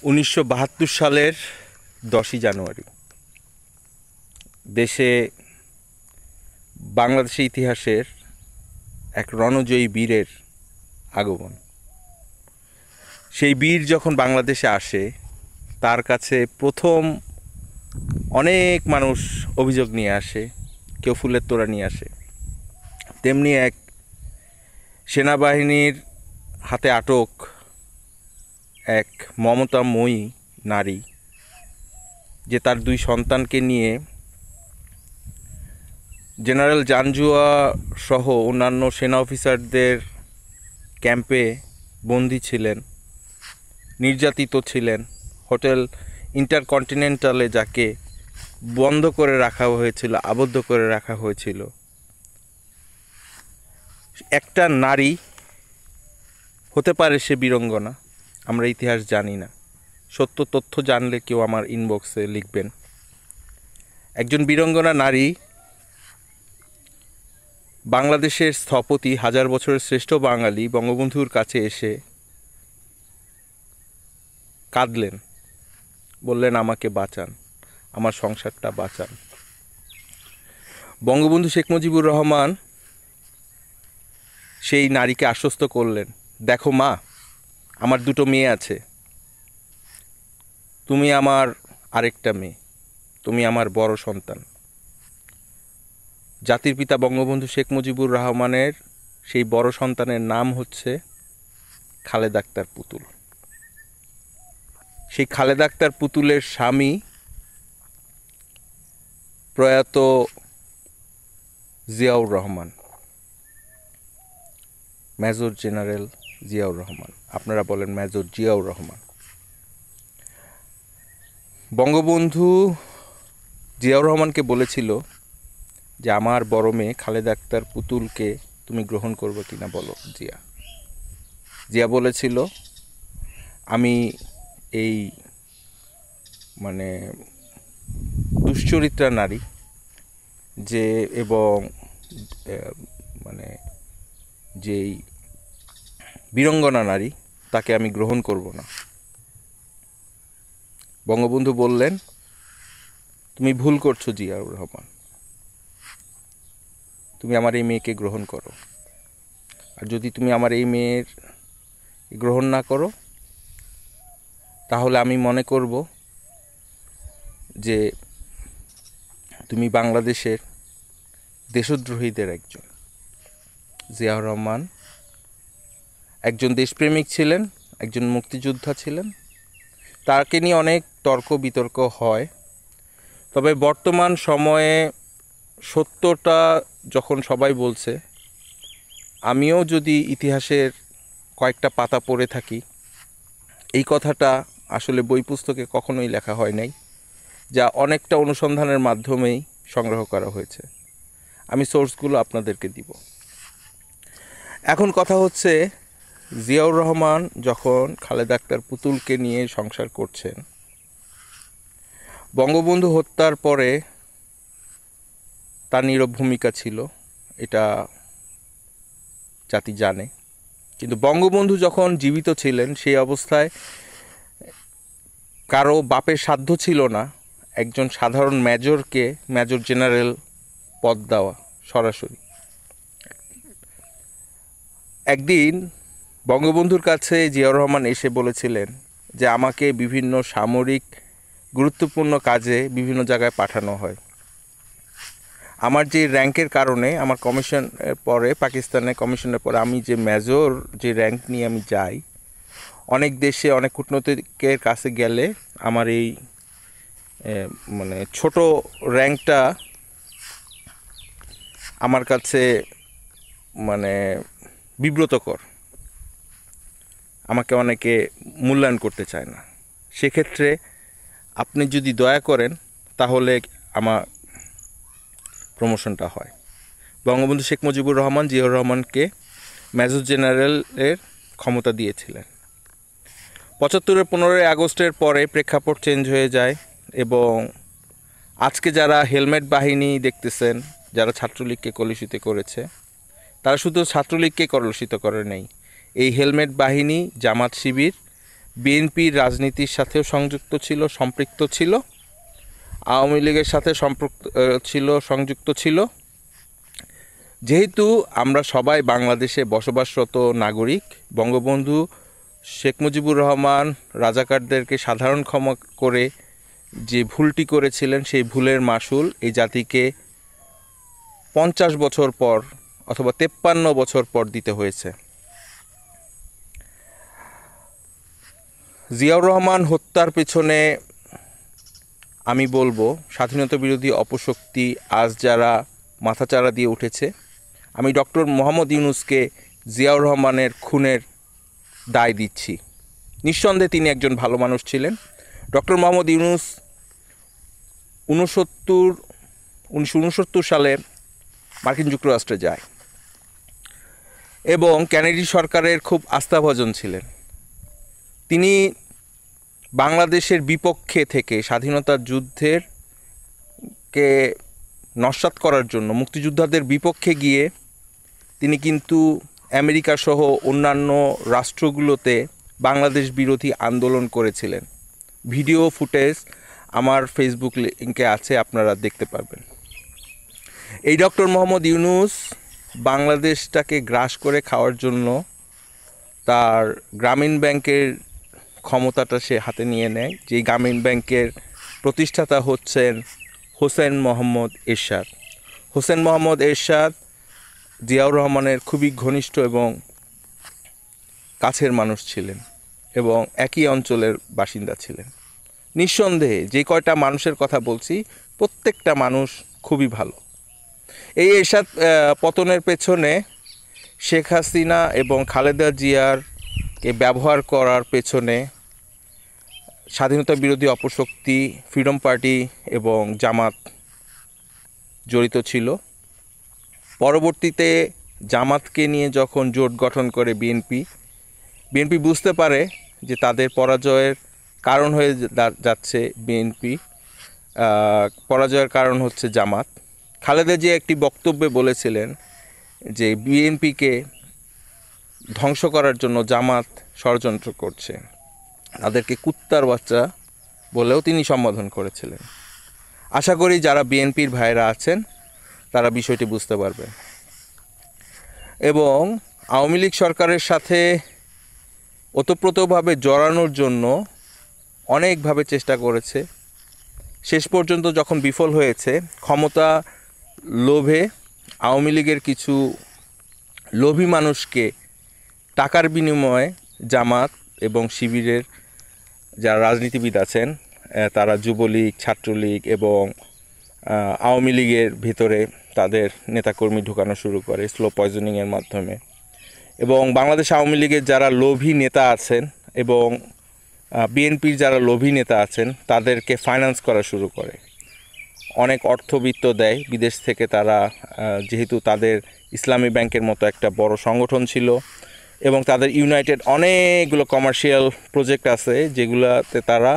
1972 সালের 10ই জানুয়ারি দেশে বাংলাদেশের ইতিহাসের এক রণজয়ী বীরের আগমন। সেই বীর যখন বাংলাদেশে আসে, তার কাছে প্রথম অনেক মানুষ অভিযোগ নিয়ে আসে, কেউ ফুলের তোড়া নিয়ে আসে। তেমনি এক সেনাবাহিনীর হাতে আটক এক মমতাময়ী নারী, যে তার 2 সন্তানকে নিয়ে জেনারেল জাঞ্জুয়া সহ অন্যান্য সেনা অফিসারদের ক্যাম্পে বন্দী ছিলেন, নির্যাতিত ছিলেন। হোটেল ইন্টারকন্টিনেন্টালে যাকে বন্ধ করে রাখা হয়েছিল, আবদ্ধ করে রাখা হয়েছিল। একটা নারী হতে পারে সে বীরঙ্গনা, আমরা ইতিহাস জানি না। সত্য তথ্য জানলে কেউ আমার ইনবক্সে লিখবেন। একজন বীরঙ্গনা নারী বাংলাদেশের স্থপতি, 1000 বছরের শ্রেষ্ঠ বাঙালি বঙ্গবন্ধুর কাছে এসে কাঁদলেন, বললেন আমাকে বাঁচান, আমার সংসারটা বাঁচান। বঙ্গবন্ধু শেখ মুজিবুর রহমান সেই নারীকে আশ্বস্ত করলেন, দেখো মা, আমার 2টো মেয়ে আছে, তুমি আমার আরেকটা মেয়ে, তুমি আমার বড় সন্তান। জাতির পিতা বঙ্গবন্ধু শেখ মুজিবুর রহমানের সেই বড় সন্তানের নাম হচ্ছে খালেদা আক্তার পুতুল। সেই খালেদা আক্তার পুতুলের স্বামী প্রয়াত জিয়াউর রহমান, মেজর জেনারেল জিয়াউর রহমান, আপনারা বলেন মেজর জিয়াউর রহমান। বঙ্গবন্ধু জিয়াউর রহমানকে বলেছিল যে আমার বড় মেয়ে খালেদা আক্তার পুতুলকে তুমি গ্রহণ করবে কিনা বলো। জিয়া বলেছিল, আমি এই দুশ্চরিত্রা নারী যে এবং যেই বীরঙ্গনা নারী, তাকে আমি গ্রহণ করব না। বঙ্গবন্ধু বললেন, তুমি ভুল করছো জিয়াউর রহমান, তুমি আমার এই মেয়েকে গ্রহণ করো। আর যদি তুমি আমার এই মেয়ের গ্রহণ না করো, তাহলে আমি মনে করব যে তুমি বাংলাদেশের দেশদ্রোহীদের একজন। জিয়াউর রহমান একজন দেশপ্রেমিক ছিলেন, একজন মুক্তিযোদ্ধা ছিলেন। তাকে নিয়ে অনেক তর্ক বিতর্ক হয়, তবে বর্তমান সময়ে সত্যটা যখন সবাই বলছে, আমিও যদি ইতিহাসের কয়েকটা পাতা পড়ে থাকি, এই কথাটা আসলে বই পুস্তকে কখনোই লেখা হয় নাই, যা অনেকটা অনুসন্ধানের মাধ্যমেই সংগ্রহ করা হয়েছে। আমি সোর্সগুলো আপনাদেরকে দিব। এখন কথা হচ্ছে, জিয়াউর রহমান যখন খালেদা আক্তার পুতুলকে নিয়ে সংসার করছেন, বঙ্গবন্ধু হত্যার পরে তার নীরব ভূমিকা ছিল, এটা জাতি জানে। কিন্তু বঙ্গবন্ধু যখন জীবিত ছিলেন, সেই অবস্থায় কারো বাপের সাধ্য ছিল না একজন সাধারণ মেজরকে মেজর জেনারেল পদ দেওয়া সরাসরি। একদিন বঙ্গবন্ধুর কাছে জিয়াউর রহমান এসে বলেছিলেন যে আমাকে বিভিন্ন সামরিক গুরুত্বপূর্ণ কাজে বিভিন্ন জায়গায় পাঠানো হয়। আমার যে র্যাঙ্কের কারণে, আমার কমিশনের পরে, পাকিস্তানের কমিশনের পরে আমি যে মেজর যে র্যাঙ্ক নিয়ে আমি যাই, অনেক দেশে অনেক কূটনীতিকের কাছে গেলে আমার এই ছোট র্যাঙ্কটা আমার কাছে বিব্রতকর, আমাকে অনেকে মূল্যায়ন করতে চায় না। সেক্ষেত্রে আপনি যদি দয়া করেন, তাহলে আমার প্রমোশনটা হয়। বঙ্গবন্ধু শেখ মুজিবুর রহমান জিয়াউর রহমানকে মেজর জেনারেলের ক্ষমতা দিয়েছিলেন। 75-এর 15ই আগস্টের পরে প্রেক্ষাপট চেঞ্জ হয়ে যায়, এবং আজকে যারা হেলমেট বাহিনী দেখতেছেন, যারা ছাত্রলীগকে কলুষিত করেছে, তারা শুধু ছাত্রলীগকে কলুষিত করে নেই, এই হেলমেট বাহিনী জামাত শিবির বিএনপির রাজনীতির সাথেও সম্পৃক্ত ছিল, আওয়ামী লীগের সাথে সংযুক্ত ছিল। যেহেতু আমরা সবাই বাংলাদেশে বসবাসরত নাগরিক, বঙ্গবন্ধু শেখ মুজিবুর রহমান রাজাকারদেরকে সাধারণ ক্ষমা করে যে ভুলটি করেছিলেন, সেই ভুলের মাসুল এই জাতিকে 50 বছর পর অথবা 53 বছর পর দিতে হয়েছে। জিয়াউর রহমান হত্যার পেছনে আমি বলবো স্বাধীনতা বিরোধী অপশক্তি আজ যারা মাথাচাড়া দিয়ে উঠেছে, আমি ডক্টর মোহাম্মদ ইউনূসকে জিয়াউর রহমানের খুনের দায় দিচ্ছি। নিঃসন্দেহে তিনি একজন ভালো মানুষ ছিলেন। ডক্টর মোহাম্মদ ইউনূস 1969 সালে মার্কিন যুক্তরাষ্ট্রে যায় এবং কেনেডি সরকারের খুব আস্থাভাজন ছিলেন। তিনি বাংলাদেশের বিপক্ষে থেকে স্বাধীনতার যুদ্ধেরকে নস্যাৎ করার জন্য মুক্তিযোদ্ধাদের বিপক্ষে গিয়ে তিনি কিন্তু আমেরিকা সহ অন্যান্য রাষ্ট্রগুলোতে বাংলাদেশ বিরোধী আন্দোলন করেছিলেন। ভিডিও ফুটেজ আমার ফেসবুক লিঙ্কে আছে, আপনারা দেখতে পারবেন। এই ডক্টর মোহাম্মদ ইউনূস বাংলাদেশটাকে গ্রাস করে খাওয়ার জন্য তার গ্রামীণ ব্যাংকের ক্ষমতাটা সে হাতে নিয়ে নেয়। যেই গ্রামীণ ব্যাংকের প্রতিষ্ঠাতা হচ্ছেন হোসেন মোহাম্মদ এরশাদ। হোসেন মোহাম্মদ এরশাদ জিয়াউর রহমানের খুবই ঘনিষ্ঠ এবং কাছের মানুষ ছিলেন এবং একই অঞ্চলের বাসিন্দা ছিলেন। নিঃসন্দেহে যে কয়টা মানুষের কথা বলছি, প্রত্যেকটা মানুষ খুবই ভালো। এই এরশাদ পতনের পেছনে শেখ হাসিনা এবং খালেদা জিয়ারকে ব্যবহার করার পেছনে স্বাধীনতা বিরোধী অপশক্তি, ফ্রিডম পার্টি এবং জামাত জড়িত ছিল। পরবর্তীতে জামাতকে নিয়ে যখন জোট গঠন করে বিএনপি বুঝতে পারে যে তাদের পরাজয়ের কারণ হয়ে যাচ্ছে পরাজয়ের কারণ হচ্ছে জামাত। খালেদা জিয়া একটি বক্তব্যে বলেছিলেন যে বিএনপিকে ধ্বংস করার জন্য জামাত ষড়যন্ত্র করছে, তাদেরকে কুত্তার বাচ্চা বলেও তিনি সম্বোধন করেছিলেন। আশা করি যারা বিএনপির ভাইরা আছেন তারা বিষয়টি বুঝতে পারবেন। এবং আওয়ামী লীগ সরকারের সাথে ওতপ্রোতভাবে জড়ানোর জন্য অনেকভাবে চেষ্টা করেছে। শেষ পর্যন্ত যখন বিফল হয়েছে, ক্ষমতা লোভে আওয়ামী লীগের কিছু লোভী মানুষকে টাকার বিনিময়ে জামাত এবং শিবিরের যারা রাজনীতিবিদ আছেন তারা যুবলীগ, ছাত্রলীগ এবং আওয়ামী লীগের ভিতরে তাদের নেতাকর্মী ঢুকানো শুরু করে স্লো পয়জনিংয়ের মাধ্যমে। এবং বাংলাদেশ আওয়ামী লীগের যারা লোভী নেতা আছেন এবং বিএনপির যারা লোভী নেতা আছেন তাদেরকে ফাইন্যান্স করা শুরু করে, অনেক অর্থবিত্ত দেয় বিদেশ থেকে। তারা যেহেতু তাদের ইসলামী ব্যাংকের মতো একটা বড় সংগঠন ছিল এবং তাদের ইউনাইটেড অনেকগুলো কমার্শিয়াল প্রজেক্ট আছে, যেগুলোতে তারা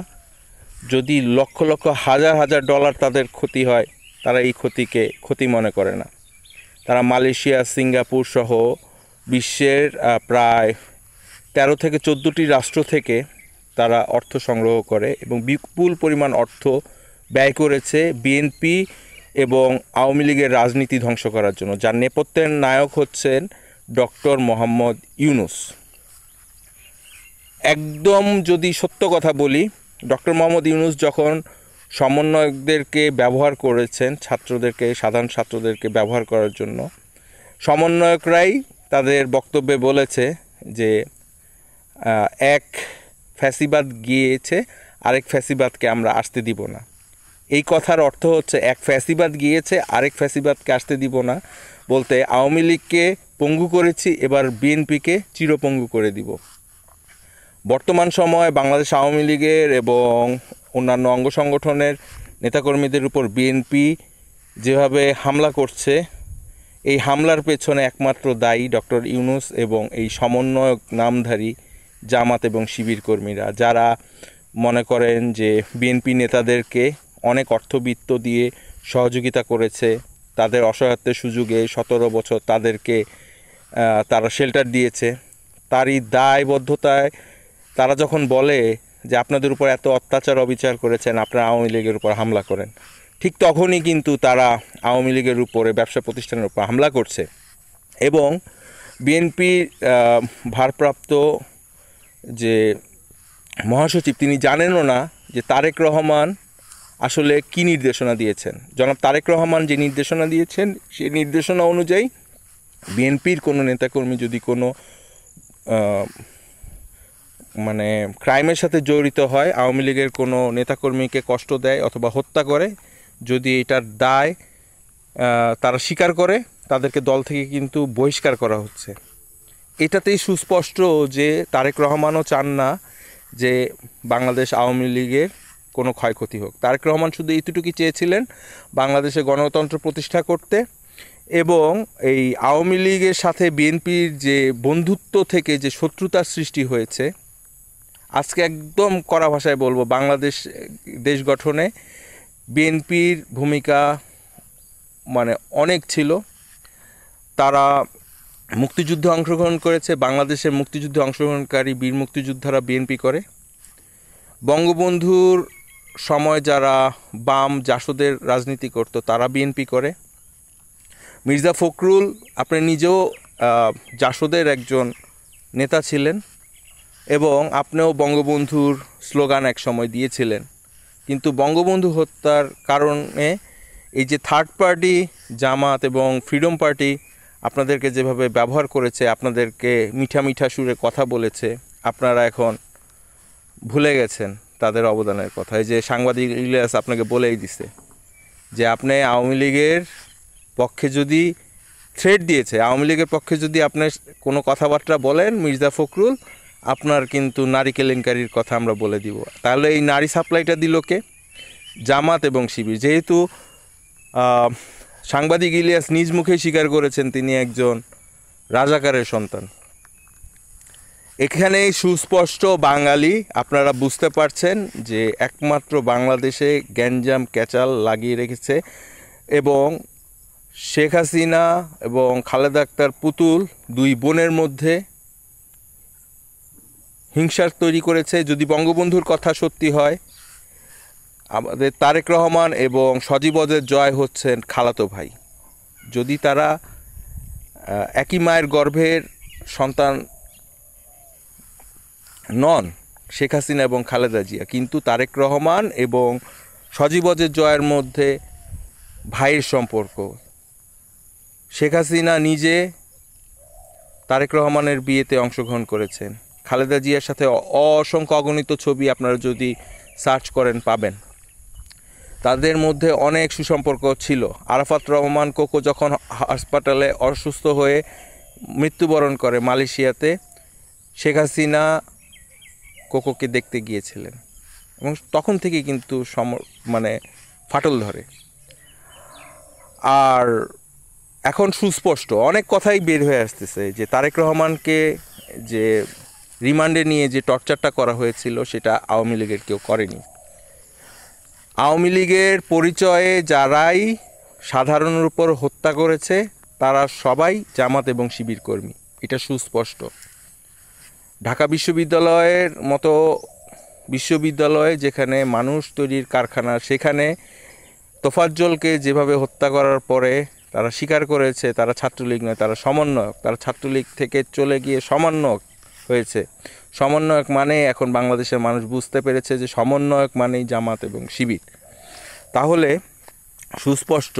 যদি লক্ষ লক্ষ হাজার হাজার ডলার তাদের ক্ষতি হয়, তারা এই ক্ষতিকে ক্ষতি মনে করে না। তারা মালয়েশিয়া, সিঙ্গাপুর সহ বিশ্বের প্রায় 13 থেকে 14টি রাষ্ট্র থেকে তারা অর্থ সংগ্রহ করে এবং বিপুল পরিমাণ অর্থ ব্যয় করেছে বিএনপি এবং আওয়ামী লীগের রাজনীতি ধ্বংস করার জন্য, যার নেপথ্যের নায়ক হচ্ছেন ডক্টর মোহাম্মদ ইউনূস। একদম যদি সত্য কথা বলি, ডক্টর মোহাম্মদ ইউনূস যখন সমন্বয়কদেরকে ব্যবহার করেছেন, সাধারণ ছাত্রদেরকে ব্যবহার করার জন্য, সমন্বয়করাই তাদের বক্তব্যে বলেছে যে এক ফ্যাসিবাদ গিয়েছে, আরেক ফ্যাসিবাদকে আমরা আসতে দিব না। এই কথার অর্থ হচ্ছে এক ফ্যাসিবাদ গিয়েছে, আরেক ফ্যাসিবাদকে আসতে দিব না বলতে আওয়ামী লীগকে পঙ্গু করেছি, এবার বিএনপিকে চিরপঙ্গু করে দিব। বর্তমান সময়ে বাংলাদেশ আওয়ামী লীগের এবং অন্যান্য অঙ্গ সংগঠনের নেতাকর্মীদের উপর বিএনপি যেভাবে হামলা করছে, এই হামলার পেছনে একমাত্র দায়ী ডক্টর ইউনূস এবং এই সমন্বয়ক নামধারী জামাত এবং শিবির কর্মীরা, যারা মনে করেন যে বিএনপি নেতাদেরকে অনেক অর্থবিত্ত দিয়ে সহযোগিতা করেছে, তাদের অসহায়ত্বের সুযোগে 17 বছর তাদেরকে তারা শেল্টার দিয়েছে। তারই দায়বদ্ধতায় তারা যখন বলে যে আপনাদের উপর এত অত্যাচার অবিচার করেছেন, আপনারা আওয়ামী লীগের উপর হামলা করেন, ঠিক তখনই কিন্তু তারা আওয়ামী লীগের উপরে, ব্যবসা প্রতিষ্ঠানের উপর হামলা করছে। এবং বিএনপির ভারপ্রাপ্ত যে মহাসচিব, তিনি জানেনও না যে তারেক রহমান আসলে কি নির্দেশনা দিয়েছেন। জনাব তারেক রহমান যে নির্দেশনা দিয়েছেন, সেই নির্দেশনা অনুযায়ী বিএনপির কোনো নেতাকর্মী যদি কোনো মানে ক্রাইমের সাথে জড়িত হয়, আওয়ামী লীগের কোনো নেতাকর্মীকে কষ্ট দেয় অথবা হত্যা করে, যদি এটার দায় তারা স্বীকার করে, তাদেরকে দল থেকে কিন্তু বহিষ্কার করা হচ্ছে। এটাতেই সুস্পষ্ট যে তারেক রহমানও চান না যে বাংলাদেশ আওয়ামী লীগের কোনো ক্ষয়ক্ষতি হোক। তারেক রহমান শুধু এইটুকুই চেয়েছিলেন বাংলাদেশে গণতন্ত্র প্রতিষ্ঠা করতে, এবং এই আওয়ামী লীগের সাথে বিএনপির যে বন্ধুত্ব থেকে যে শত্রুতার সৃষ্টি হয়েছে, আজকে একদম কড়া ভাষায় বলবো, বাংলাদেশ দেশ গঠনে বিএনপির ভূমিকা মানে অনেক ছিল। তারা মুক্তিযুদ্ধে অংশগ্রহণ করেছে, বাংলাদেশের মুক্তিযুদ্ধে অংশগ্রহণকারী বীর মুক্তিযোদ্ধারা বিএনপি করে। বঙ্গবন্ধুর সময় যারা বাম জাসদের রাজনীতি করত, তারা বিএনপি করে। মির্জা ফখরুল আপনি নিজেও জাসদের একজন নেতা ছিলেন, এবং আপনিও বঙ্গবন্ধুর স্লোগান এক সময় দিয়েছিলেন। কিন্তু বঙ্গবন্ধু হত্যার কারণে এই যে থার্ড পার্টি জামাত এবং ফ্রিডম পার্টি আপনাদেরকে যেভাবে ব্যবহার করেছে, আপনাদেরকে মিঠা মিঠা সুরে কথা বলেছে, আপনারা এখন ভুলে গেছেন তাদের অবদানের কথা। এই যে সাংবাদিক ইলিয়াস আপনাকে বলেই দিছে যে আপনি আওয়ামী লীগের পক্ষে যদি থ্রেট দিয়েছে, আওয়ামী লীগের পক্ষে যদি আপনি কোনো কথাবার্তা বলেন মির্জা ফখরুল, আপনার কিন্তু নারী কেলেঙ্কারির কথা আমরা বলে দিব। তাহলে এই নারী সাপ্লাইটা দিল কে? জামাত এবং শিবির। যেহেতু সাংবাদিক ইলিয়াস নিজ মুখে স্বীকার করেছেন তিনি একজন রাজাকারের সন্তান, এখানেই সুস্পষ্ট বাঙালি আপনারা বুঝতে পারছেন যে একমাত্র বাংলাদেশে গ্যাঞ্জাম ক্যাচাল লাগিয়ে রেখেছে, এবং শেখ হাসিনা এবং খালেদা আক্তার পুতুল দুই বোনের মধ্যে হিংসা তৈরি করেছে। যদি বঙ্গবন্ধুর কথা সত্যি হয়, আমাদের তারেক রহমান এবং সজীব ওয়াজেদ জয় হচ্ছেন খালাতো ভাই। যদি তারা একই মায়ের গর্ভের সন্তান নন, শেখ হাসিনা এবং খালেদা জিয়া, কিন্তু তারেক রহমান এবং সজীব ওয়াজেদ জয়ের মধ্যে ভাইয়ের সম্পর্ক। শেখ হাসিনা নিজে তারেক রহমানের বিয়েতে অংশগ্রহণ করেছেন। খালেদা জিয়ার সাথে অসংখ্য অগণিত ছবি আপনারা যদি সার্চ করেন পাবেন। তাদের মধ্যে অনেক সুসম্পর্ক ছিল। আরাফাত রহমান কোকো যখন হাসপাতালে অসুস্থ হয়ে মৃত্যুবরণ করে মালয়েশিয়াতে, শেখ হাসিনা কোকোকে দেখতে গিয়েছিলেন, এবং তখন থেকে কিন্তু মানে ফাটল ধরে। আর এখন সুস্পষ্ট অনেক কথাই বের হয়ে আসতেছে যে তারেক রহমানকে যে রিমান্ডে নিয়ে যে টর্চারটা করা হয়েছিল, সেটা আওয়ামী লীগের কেউ করেনি। আওয়ামী লীগের পরিচয়ে যারাই সাধারণের উপর হত্যা করেছে, তারা সবাই জামাত এবং শিবির কর্মী, এটা সুস্পষ্ট। ঢাকা বিশ্ববিদ্যালয়ের মতো বিশ্ববিদ্যালয়ে যেখানে মানুষ তৈরির কারখানা, সেখানে তোফাজ্জলকে যেভাবে হত্যা করার পরে তারা স্বীকার করেছে তারা ছাত্রলীগ নয়, তারা সমন্বয়ক। তারা ছাত্রলীগ থেকে চলে গিয়ে সমন্বয়ক হয়েছে। সমন্বয়ক মানে এখন বাংলাদেশের মানুষ বুঝতে পেরেছে যে সমন্বয়ক মানেই জামাত এবং শিবির। তাহলে সুস্পষ্ট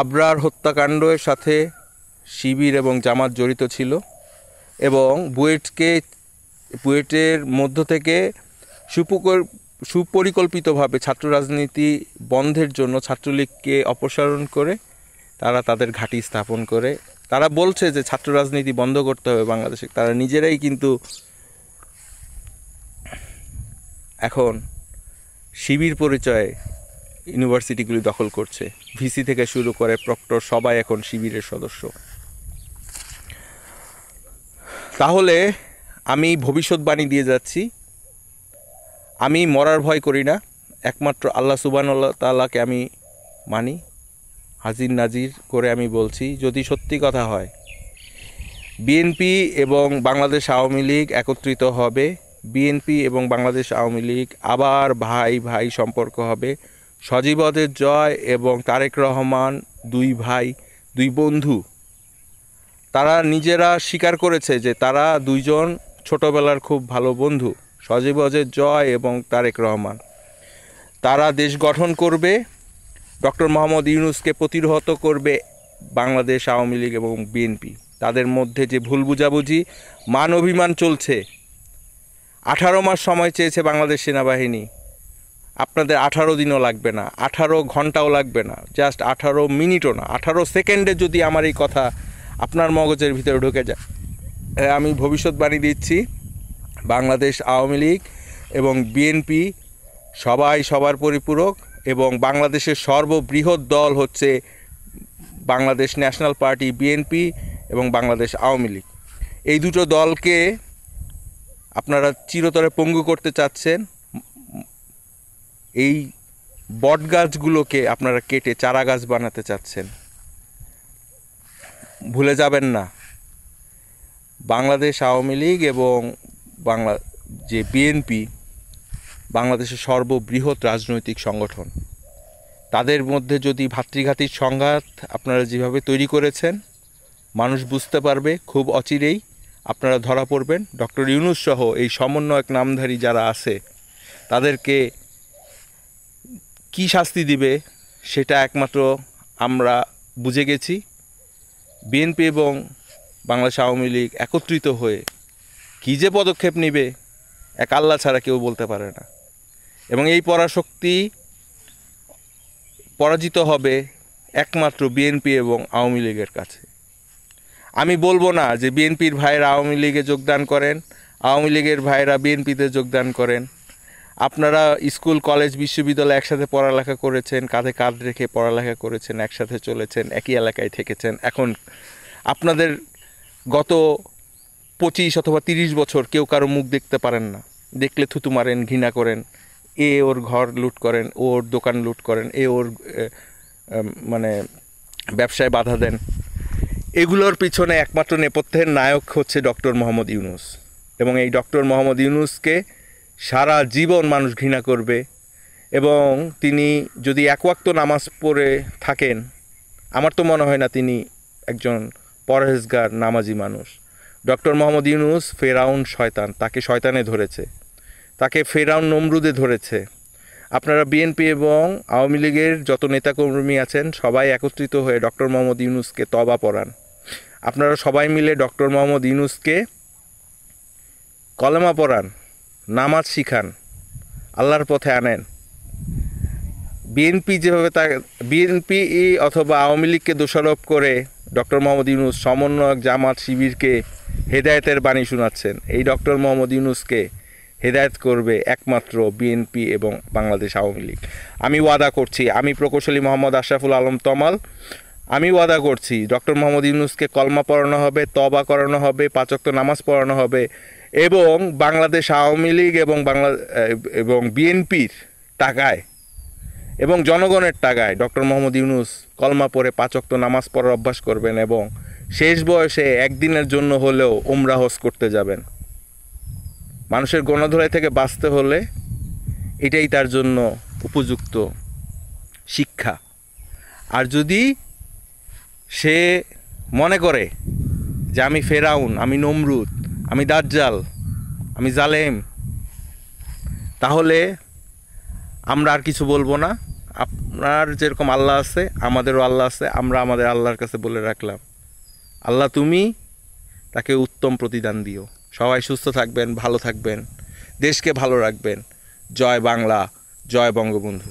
আবরার হত্যাকাণ্ডের সাথে শিবির এবং জামাত জড়িত ছিল, এবং বুয়েটের মধ্য থেকে সুপরিকল্পিতভাবে ছাত্র রাজনীতি বন্ধের জন্য ছাত্রলীগকে অপসারণ করে তারা তাদের ঘাঁটি স্থাপন করে। তারা বলছে যে ছাত্র রাজনীতি বন্ধ করতে হবে বাংলাদেশে, তারা নিজেরাই কিন্তু এখন শিবির পরিচয়ে ইউনিভার্সিটিগুলি দখল করছে। ভিসি থেকে শুরু করে প্রক্টর সবাই এখন শিবিরের সদস্য। তাহলে আমি ভবিষ্যৎবাণী দিয়ে যাচ্ছি, আমি মরার ভয় করি না, একমাত্র আল্লাহ সুবহানাহু তাআলাকে আমি মানি। হাজির নাজির করে আমি বলছি, যদি সত্যি কথা হয় বিএনপি এবং বাংলাদেশ আওয়ামী লীগ একত্রিত হবে বিএনপি এবং বাংলাদেশ আওয়ামী লীগ আবার ভাই ভাই সম্পর্ক হবে। সজীবদের জয় এবং তারেক রহমান দুই ভাই, দুই বন্ধু। তারা নিজেরা স্বীকার করেছে যে তারা দুইজন ছোটবেলার খুব ভালো বন্ধু, সজীবদের জয় এবং তারেক রহমান। তারা দেশ গঠন করবে, ডক্টর মোহাম্মদ ইউনূসকে প্রতিহত করবে বাংলাদেশ আওয়ামী লীগ এবং বিএনপি। তাদের মধ্যে যে ভুল বুঝাবুঝি, মান অভিমান চলছে। 18 মাস সময় চেয়েছে বাংলাদেশ সেনাবাহিনী, আপনাদের 18 দিনও লাগবে না, 18 ঘন্টাও লাগবে না, জাস্ট 18 মিনিটও না, 18 সেকেন্ডে যদি আমার এই কথা আপনার মগজের ভিতরে ঢুকে যায়, আমি ভবিষ্যৎবাণী দিচ্ছি, বাংলাদেশ আওয়ামী লীগ এবং বিএনপি সবাই সবার পরিপূরক, এবং বাংলাদেশের সর্ববৃহৎ দল হচ্ছে বাংলাদেশ ন্যাশনাল পার্টি বিএনপি এবং বাংলাদেশ আওয়ামী লীগ। এই দুটো দলকে আপনারা চিরতরে পঙ্গু করতে চাচ্ছেন। এই বট গাছগুলোকে আপনারা কেটে চারা গাছ বানাতে চাচ্ছেন। ভুলে যাবেন না, বাংলাদেশ আওয়ামী লীগ এবং যে বিএনপি বাংলাদেশের সর্ববৃহৎ রাজনৈতিক সংগঠন। তাদের মধ্যে যদি ভাতৃঘাতীর সংঘাত আপনারা যেভাবে তৈরি করেছেন, মানুষ বুঝতে পারবে খুব অচিরেই, আপনারা ধরা পড়বেন। ডক্টর ইউনূস সহ এই সমন্বয়ক নামধারী যারা আছে তাদেরকে কি শাস্তি দিবে সেটা একমাত্র আমরা বুঝে গেছি। বিএনপি এবং বাংলাদেশ আওয়ামী লীগ একত্রিত হয়ে কী যে পদক্ষেপ নেবে এক আল্লাহ ছাড়া কেউ বলতে পারে না, এবং এই পরাশক্তি পরাজিত হবে একমাত্র বিএনপি এবং আওয়ামী লীগের কাছে। আমি বলবো না যে বিএনপির ভাইয়েরা আওয়ামী লীগে যোগদান করেন, আওয়ামী লীগের ভাইয়েরা বিএনপিতে যোগদান করেন। আপনারা স্কুল কলেজ বিশ্ববিদ্যালয়ে একসাথে পড়ালেখা করেছেন, কাঁধে কাঁধ রেখে পড়ালেখা করেছেন, একসাথে চলেছেন, একই এলাকায় থেকেছেন। এখন আপনাদের গত 25 অথবা 30 বছর কেউ কারো মুখ দেখতে পারেন না, দেখলে থুতু মারেন, ঘৃণা করেন। এ ওর ঘর লুট করেন, ওর দোকান লুট করেন, এ ওর মানে ব্যবসায় বাধা দেন। এগুলোর পিছনে একমাত্র নেপথ্যের নায়ক হচ্ছে ডক্টর মোহাম্মদ ইউনূস, এবং এই ডক্টর মোহাম্মদ ইউনূসকে সারা জীবন মানুষ ঘৃণা করবে। এবং তিনি যদি এক ওয়াক্ত নামাজ পড়ে থাকেন, আমার তো মনে হয় না তিনি একজন পরহেজগার নামাজি মানুষ। ডক্টর মোহাম্মদ ইউনূস ফেরাউন শয়তান, তাকে শয়তানে ধরেছে, তাকে ফেরাউন নমরুদে ধরেছে। আপনারা বিএনপি এবং আওয়ামী লীগের যত নেতাকর্মী আছেন সবাই একত্রিত হয়ে ডক্টর মোহাম্মদ ইউনূসকে তওবা পড়ান। আপনারা সবাই মিলে ডক্টর মোহাম্মদ ইউনূসকে কলেমা পড়ান, নামাজ শিখান, আল্লাহর পথে আনেন। বিএনপি যেভাবে বিএনপি অথবা আওয়ামী লীগকে দোষারোপ করে ডক্টর মোহাম্মদ ইউনূস সমন্বয়ক জামাত শিবিরকে হেদায়েতের বাণী শোনাচ্ছেন, এই ডক্টর মোহাম্মদ ইউনূসকে হেদায়েত করবে একমাত্র বিএনপি এবং বাংলাদেশ আওয়ামী লীগ। আমি ওয়াদা করছি, আমি প্রকৌশলী মোহাম্মদ আশরাফুল আলম তমাল, আমি ওয়াদা করছি ডক্টর মোহাম্মদ ইউনূসকে কলমা পড়ানো হবে, তওবা করানো হবে, 5 ওয়াক্ত নামাজ পড়ানো হবে, এবং বাংলাদেশ আওয়ামী লীগ এবং বিএনপির টাকায় এবং জনগণের টাকায় ডক্টর মোহাম্মদ ইউনূস কলমা পড়ে 5 ওয়াক্ত নামাজ পড়ার অভ্যাস করবেন, এবং শেষ বয়সে একদিনের জন্য হলেও উমরা হজ করতে যাবেন। মানুষের গণধোলাই থেকে বাঁচতে হলে এটাই তার জন্য উপযুক্ত শিক্ষা। আর যদি সে মনে করে যে আমি ফেরাউন, আমি নমরুদ, আমি দাজ্জাল, আমি জালেম, তাহলে আমরা আর কিছু বলবো না। আপনার যেরকম আল্লাহ আছে আমাদেরও আল্লাহ আছে, আমরা আমাদের আল্লাহর কাছে বলে রাখলাম, আল্লাহ তুমি তাকে উত্তম প্রতিদান দিও। সবাই সুস্থ থাকবেন, ভালো থাকবেন, দেশকে ভালো রাখবেন। জয় বাংলা, জয় বঙ্গবন্ধু।